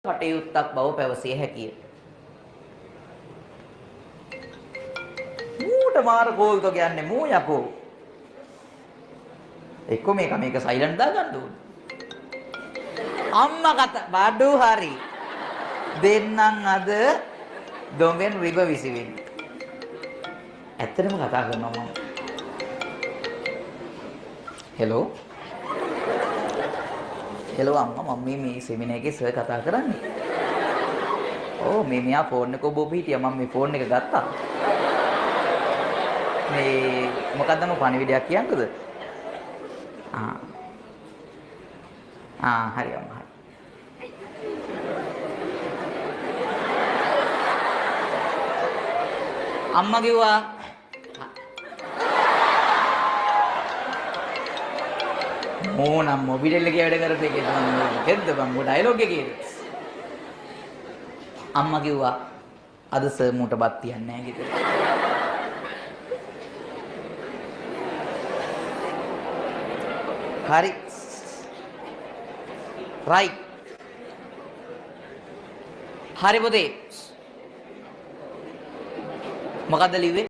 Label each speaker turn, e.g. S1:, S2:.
S1: කටයුත්තක් බව පැවසිය හැකිය. මූට මාර කෝල්ද කියන්නේ මූ යකෝ. එක්ක මේක සයිලන්ට් දාගන්න ඕනේ. අම්මා කතා බඩු හරි. දෙන්නම් අද දොඹෙන් රිබ විසිවෙන්නේ. ඇත්තටම කතා කරනවා මම. හෙලෝ. හෙලෝ අම්මා මම මේ සෙමිනාර් එකේ සර් කතා කරන්නේ. ඕ මෙයා ෆෝන් එක ඔබ හිටියා මම මේ ෆෝන් එක ගත්තා. මේ මොකද්ද මම පණිවිඩයක් කියන්නද? හරි අම්මා. අම්මා කිව්වා මෝනම් මොබිටෙල් එකේ වැඩ කරපේ කියලා මම හෙද්ද බං මො ඩයලොග් එකේ අම්මා කිව්වා අද සර් මූට බත් තියන්නේ නැහැ ගෙදර. හරි රයිට් හරි පොතේ මොකද්ද ලිව්වේ?